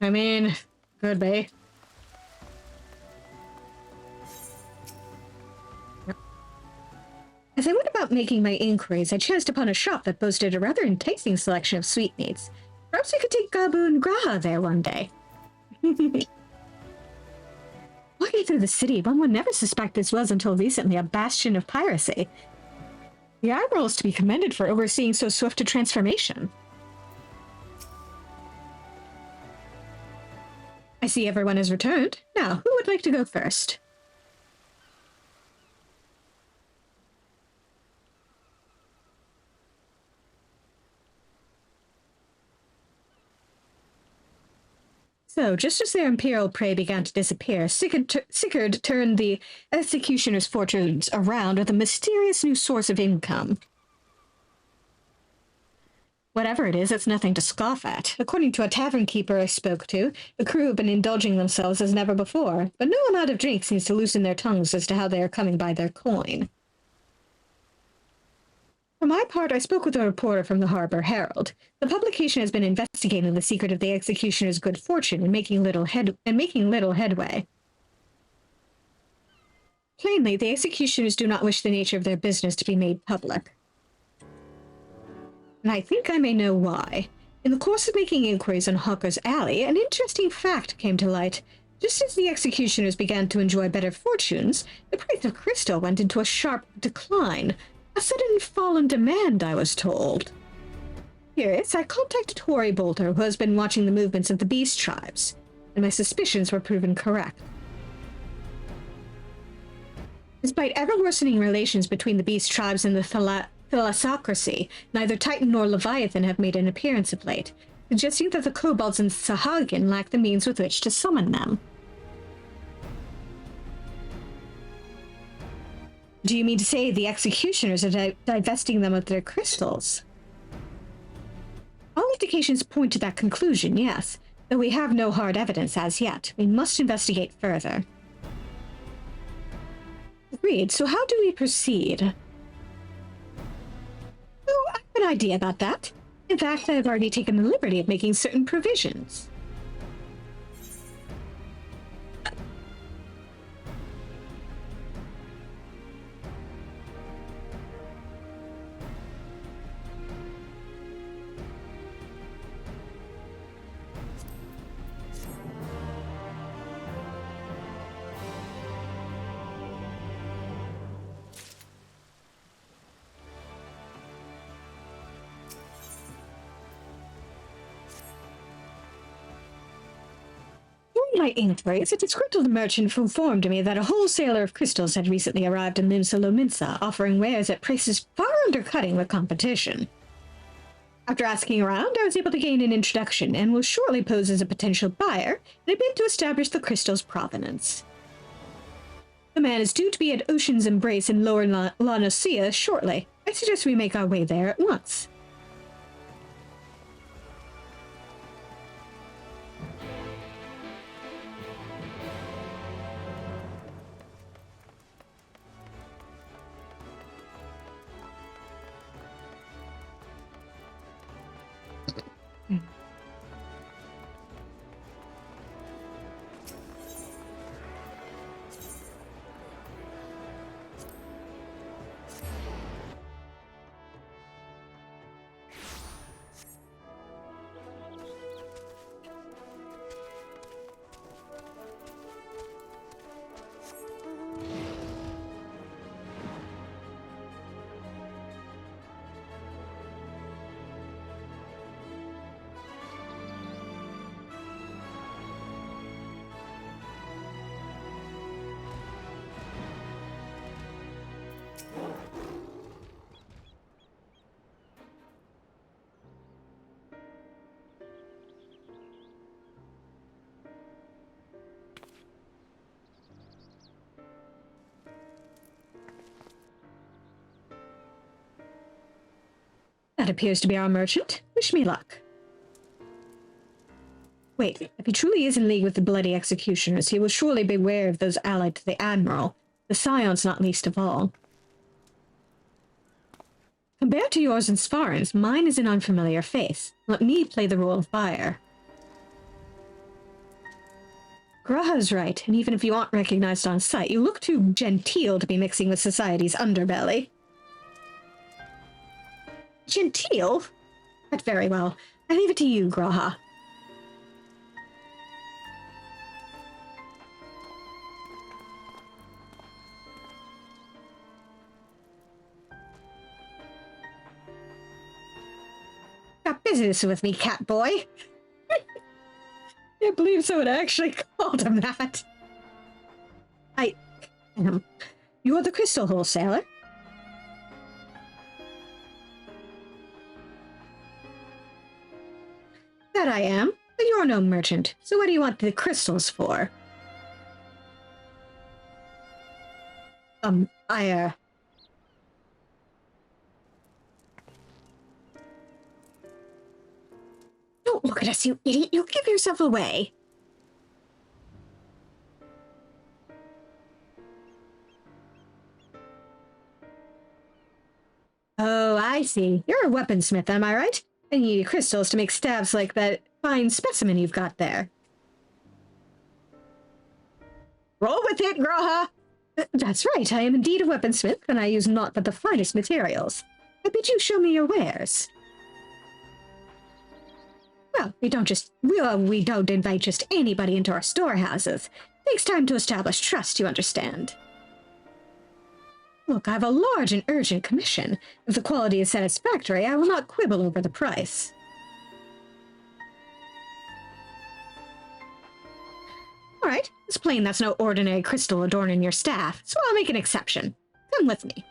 I mean, could be. As I went about making my inquiries, I chanced upon a shop that boasted a rather enticing selection of sweetmeats. Perhaps we could take Gabu and Graha there one day. Walking through the city, one would never suspect this was until recently a bastion of piracy. The Admiral is to be commended for overseeing so swift a transformation. I see everyone has returned. Now, who would like to go first? So, just as their imperial prey began to disappear, Sickard turned the executioner's fortunes around with a mysterious new source of income. Whatever it is, it's nothing to scoff at. According to a tavern keeper I spoke to, the crew have been indulging themselves as never before, but no amount of drink seems to loosen their tongues as to how they are coming by their coin. For my part, I spoke with a reporter from the Harbor Herald. The publication has been investigating the secret of the executioner's good fortune and making little headway. Plainly, the executioners do not wish the nature of their business to be made public. and I think I may know why. In the course of making inquiries on Hawker's Alley, an interesting fact came to light. Just as the executioners began to enjoy better fortunes, the price of crystal went into a sharp decline. A sudden fall in demand, I was told. Curious, I contacted Hoary Bolter, who has been watching the movements of the beast tribes, and my suspicions were proven correct. Despite ever-worsening relations between the beast tribes and the thalassocracy, neither Titan nor Leviathan have made an appearance of late, suggesting that the kobolds and Sahagin lack the means with which to summon them. Do you mean to say the executioners are divesting them of their crystals? All indications point to that conclusion, yes, though we have no hard evidence as yet. We must investigate further. Agreed, so how do we proceed? Oh, I have an idea about that. In fact, I have already taken the liberty of making certain provisions. My inquiries, a disgruntled merchant informed me that a wholesaler of crystals had recently arrived in Limsa Lominsa, offering wares at prices far undercutting the competition. After asking around, I was able to gain an introduction and will shortly pose as a potential buyer in a bid to establish the crystal's provenance. The man is due to be at Ocean's Embrace in Lower Lanosia shortly. I suggest we make our way there at once. That appears to be our merchant. Wish me luck. Wait, if he truly is in league with the bloody executioners, he will surely beware of those allied to the Admiral, the Scions not least of all. Compared to yours and Svarin's, mine is an unfamiliar face. Let me play the role of buyer. Graha's right, and even if you aren't recognized on sight, you look too genteel to be mixing with society's underbelly. Genteel? But very well. I leave it to you, Graha. Got business with me, cat boy. Can't believe someone actually called him that. You're the crystal wholesaler? That I am, but you're no merchant, so what do you want the crystals for? Don't look at us, you idiot! You'll give yourself away! Oh, I see. You're a weaponsmith, am I right? I need crystals to make staves like that fine specimen you've got there. Roll with it, Graha! That's right, I am indeed a weaponsmith, and I use naught but the finest materials. I bid you show me your wares. Well, we don't invite just anybody into our storehouses. Takes time to establish trust, you understand. Look, I have a large and urgent commission. If the quality is satisfactory, I will not quibble over the price. All right, it's plain that's no ordinary crystal adorning your staff, so I'll make an exception. Come with me.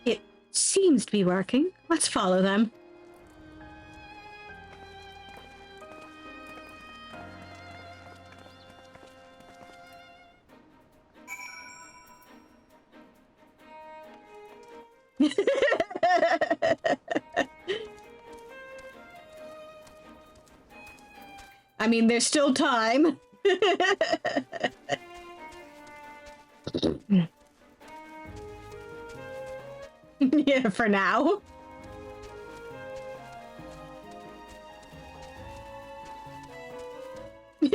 It seems to be working. Let's follow them. I mean, there's still time. Yeah, for now. Yeah.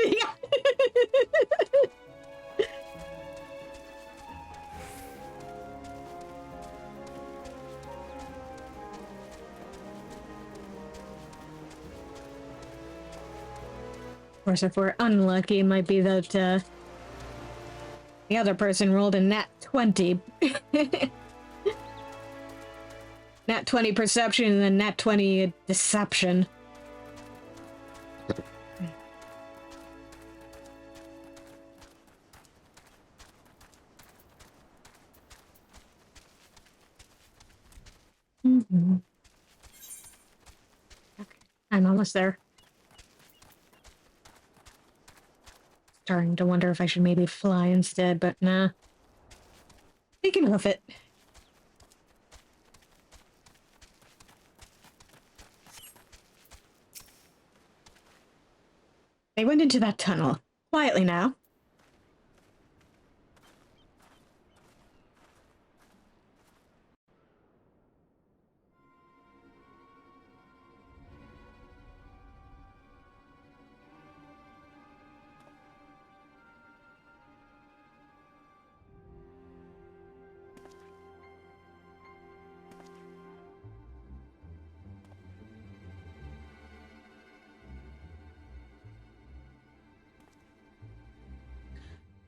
Of course, if we're unlucky, it might be that the other person rolled a nat 20. Nat 20 perception and then nat 20 deception. Okay, I'm almost there. Starting to wonder if I should maybe fly instead, but nah. We can hoof it. They went into that tunnel. Quietly now.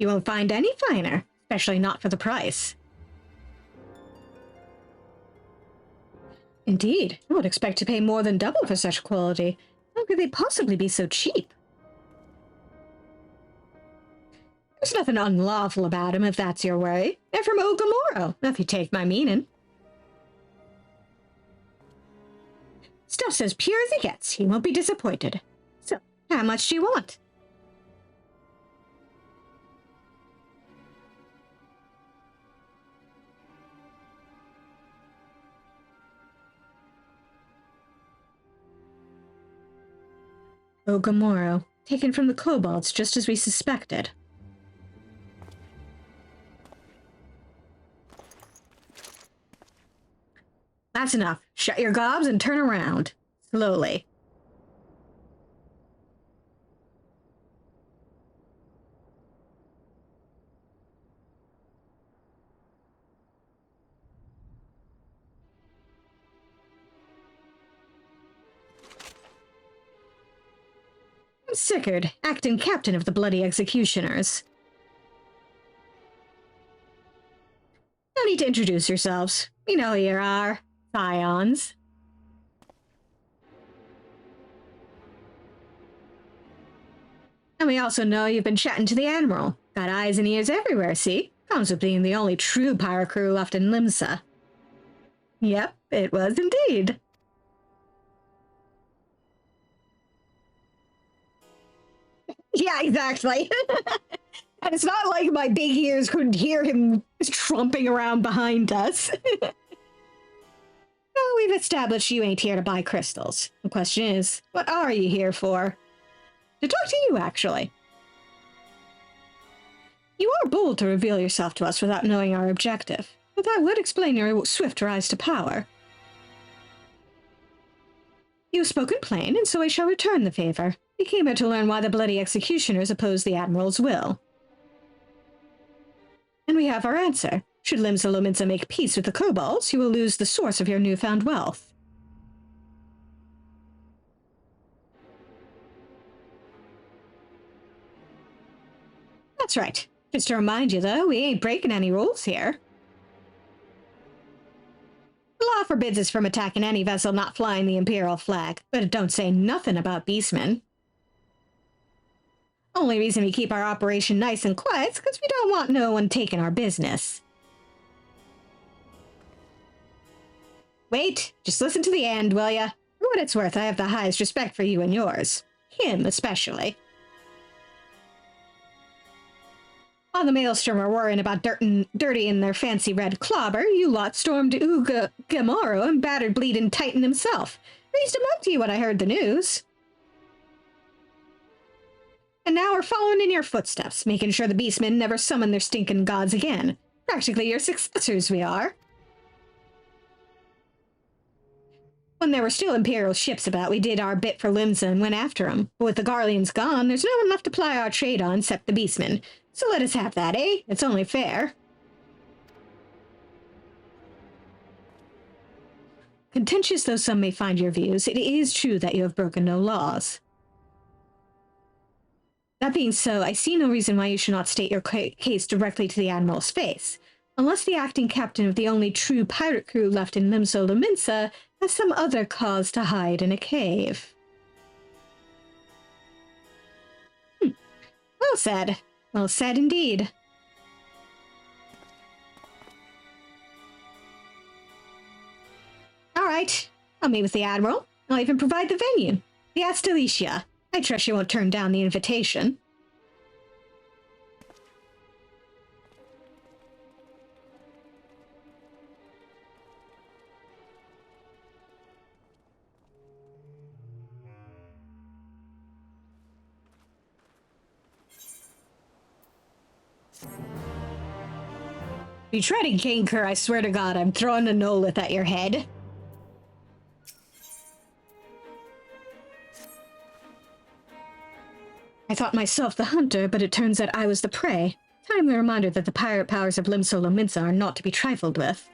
You won't find any finer, especially not for the price. Indeed, I would expect to pay more than double for such quality. How could they possibly be so cheap? There's nothing unlawful about him, if that's your worry. They're from Ogamoro, if you take my meaning. Stuff's as pure as it gets. He won't be disappointed. So, how much do you want? Ogamoro, taken from the kobolds just as we suspected. That's enough. Shut your gobs and turn around. Slowly. I'm Sickard, acting captain of the Bloody Executioners. No need to introduce yourselves. You know who you are. Scions. And we also know you've been chatting to the Admiral. Got eyes and ears everywhere, see? Comes with being the only true pirate crew left in Limsa. Yep, it was indeed. Yeah, exactly. And it's not like my big ears couldn't hear him tromping around behind us. Well, we've established you ain't here to buy crystals. The question is, what are you here for? To talk to you, actually. You are bold to reveal yourself to us without knowing our objective, but that would explain your swift rise to power. You have spoken plain, and so I shall return the favor. We came here to learn why the bloody executioners oppose the Admiral's will. And we have our answer. Should Limsa Lominsa make peace with the kobolds, you will lose the source of your newfound wealth. That's right. Just to remind you, though, we ain't breaking any rules here. The law forbids us from attacking any vessel not flying the Imperial flag, but it don't say nothing about beastmen. Only reason we keep our operation nice and quiet is because we don't want no one taking our business. Wait, just listen to the end, will ya? For what it's worth, I have the highest respect for you and yours. Him, especially. While the Maelstrom were worrying about dirtying their fancy red clobber, you lot stormed Gamoro and battered bleeding Titan himself. Raised him up to you when I heard the news. And now we're following in your footsteps, making sure the beastmen never summon their stinking gods again. Practically your successors, we are. When there were still Imperial ships about, we did our bit for Limsa and went after them. But with the Garleans gone, there's no one left to ply our trade on except the beastmen. So let us have that, eh? It's only fair. Contentious though some may find your views, it is true that you have broken no laws. That being so, I see no reason why you should not state your case directly to the Admiral's face, unless the acting captain of the only true pirate crew left in Limsa Lominsa has some other cause to hide in a cave. Well said. Well said indeed. All right, I'll meet with the Admiral. I'll even provide the venue. The Astalicia. I trust you won't turn down the invitation. If you try to gank her, I swear to God, I'm throwing a Nolith at your head. I thought myself the hunter, but it turns out I was the prey. Timely reminder that the pirate powers of Limsa Lominsa are not to be trifled with.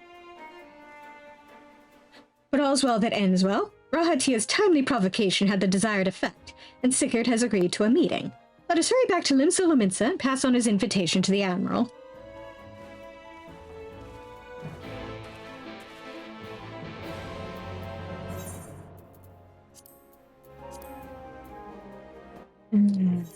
But all's well that ends well. Rahatia's timely provocation had the desired effect, and Sigurd has agreed to a meeting. Let us hurry back to Limsa Lominsa and pass on his invitation to the Admiral. I'm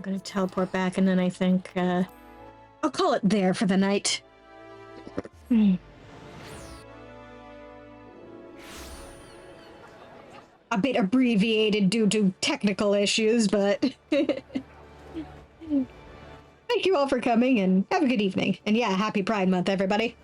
gonna teleport back, and then I think I'll call it there for the night. A bit abbreviated due to technical issues, but thank you all for coming, and have a good evening. And yeah, happy Pride Month, everybody.